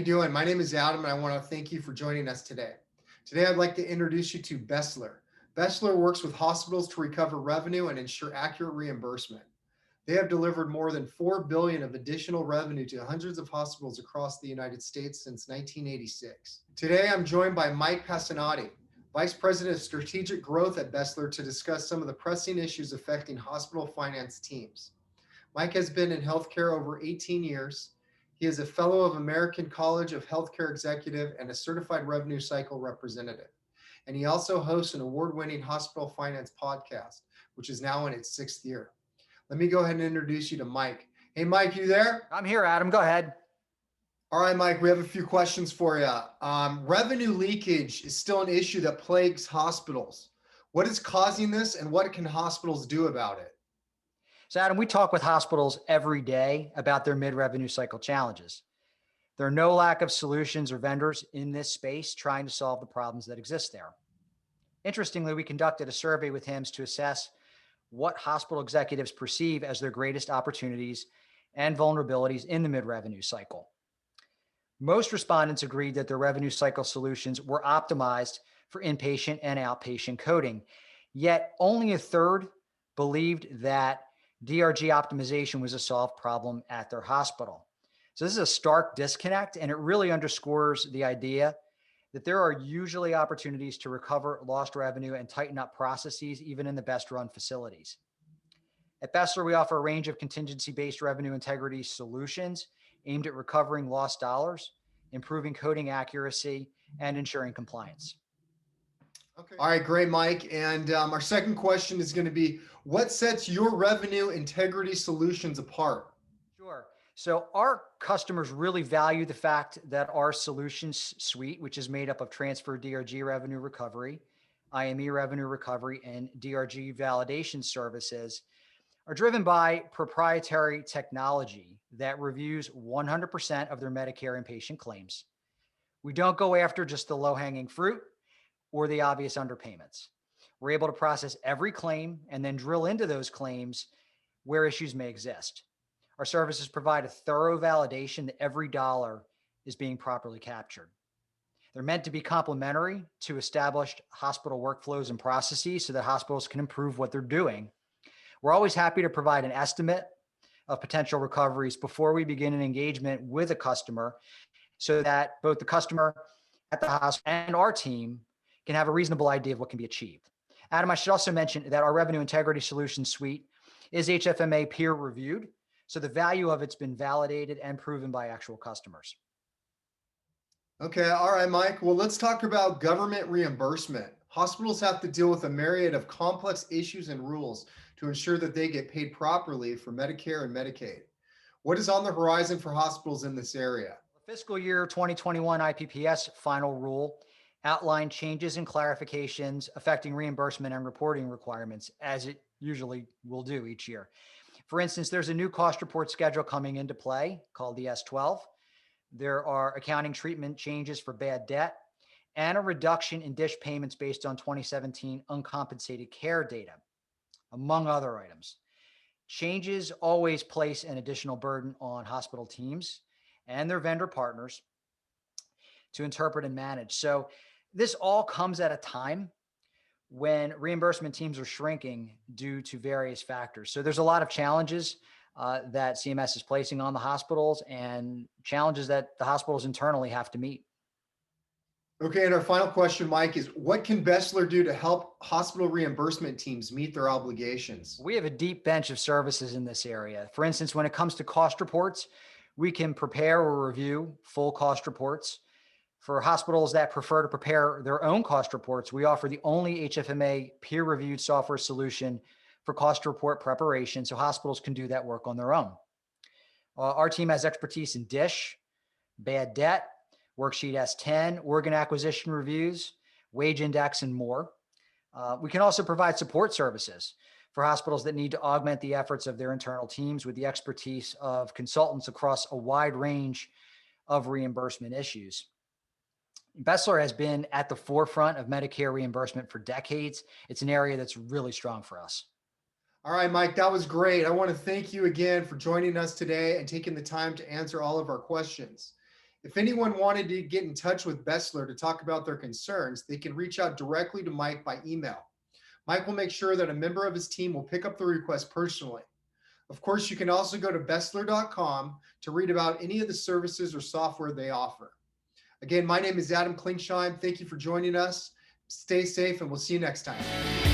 you doing? My name is Adam, and I want to thank you for joining us today. Today, I'd like to introduce you to BESLER. BESLER works with hospitals to recover revenue and ensure accurate reimbursement. They have delivered more than $4 billion of additional revenue to hundreds of hospitals across the United States since 1986. Today, I'm joined by Mike Passanante, Vice President of Strategic Growth at BESLER, to discuss some of the pressing issues affecting hospital finance teams. Mike has been in healthcare over 18 years. He is a fellow of American College of Healthcare Executive and a certified revenue cycle representative. And he also hosts an award-winning hospital finance podcast, which is now in its 6th year. Let me go ahead and introduce you to Mike. Hey, Mike, you there? I'm here, Adam. Go ahead. All right, Mike, we have a few questions for you. Revenue leakage is still an issue that plagues hospitals. What is causing this, and what can hospitals do about it? So, Adam, we talk with hospitals every day about their mid-revenue cycle challenges. There are no lack of solutions or vendors in this space trying to solve the problems that exist there. Interestingly, we conducted a survey with HIMSS to assess what hospital executives perceive as their greatest opportunities and vulnerabilities in the mid-revenue cycle. Most respondents agreed that their revenue cycle solutions were optimized for inpatient and outpatient coding, yet only a third believed that DRG optimization was a solved problem at their hospital. So this is a stark disconnect, and it really underscores the idea that there are usually opportunities to recover lost revenue and tighten up processes, even in the best run facilities. At Bessler, we offer a range of contingency-based revenue integrity solutions aimed at recovering lost dollars, improving coding accuracy, and ensuring compliance. Okay. All right, great, Mike. And our second question is going to be, what sets your revenue integrity solutions apart? Sure. So our customers really value the fact that our solutions suite, which is made up of transfer DRG revenue recovery, IME revenue recovery, and DRG validation services, are driven by proprietary technology that reviews 100% of their Medicare inpatient claims. We don't go after just the low-hanging fruit or the obvious underpayments. We're able to process every claim and then drill into those claims where issues may exist. Our services provide a thorough validation that every dollar is being properly captured. They're meant to be complementary to established hospital workflows and processes so that hospitals can improve what they're doing. We're always happy to provide an estimate of potential recoveries before we begin an engagement with a customer so that both the customer at the hospital and our team can have a reasonable idea of what can be achieved. Adam, I should also mention that our Revenue Integrity Solutions Suite is HFMA peer reviewed, so the value of it's been validated and proven by actual customers. Okay, all right, Mike. Well, let's talk about government reimbursement. Hospitals have to deal with a myriad of complex issues and rules to ensure that they get paid properly for Medicare and Medicaid. What is on the horizon for hospitals in this area? The fiscal year 2021 IPPS final rule outlined changes and clarifications affecting reimbursement and reporting requirements, as it usually will do each year. For instance, there's a new cost report schedule coming into play called the S12. There are accounting treatment changes for bad debt and a reduction in DISH payments based on 2017 uncompensated care data, among other items. Changes always place an additional burden on hospital teams and their vendor partners to interpret and manage. So this all comes at a time when reimbursement teams are shrinking due to various factors. So there's a lot of challenges that CMS is placing on the hospitals and challenges that the hospitals internally have to meet. Okay, and our final question, Mike, is what can Bessler do to help hospital reimbursement teams meet their obligations? We have a deep bench of services in this area. For instance, when it comes to cost reports, we can prepare or review full cost reports. For hospitals that prefer to prepare their own cost reports, we offer the only HFMA peer-reviewed software solution for cost report preparation, so hospitals can do that work on their own. Our team has expertise in DISH, bad debt, Worksheet S10, organ acquisition reviews, wage index, and more. We can also provide support services for hospitals that need to augment the efforts of their internal teams with the expertise of consultants across a wide range of reimbursement issues. Bessler has been at the forefront of Medicare reimbursement for decades. It's an area that's really strong for us. All right, Mike, that was great. I want to thank you again for joining us today and taking the time to answer all of our questions. If anyone wanted to get in touch with Bessler to talk about their concerns, they can reach out directly to Mike by email. Mike will make sure that a member of his team will pick up the request personally. Of course, you can also go to BESLER.com to read about any of the services or software they offer. Again, my name is Adam Klingsheim. Thank you for joining us. Stay safe, and we'll see you next time.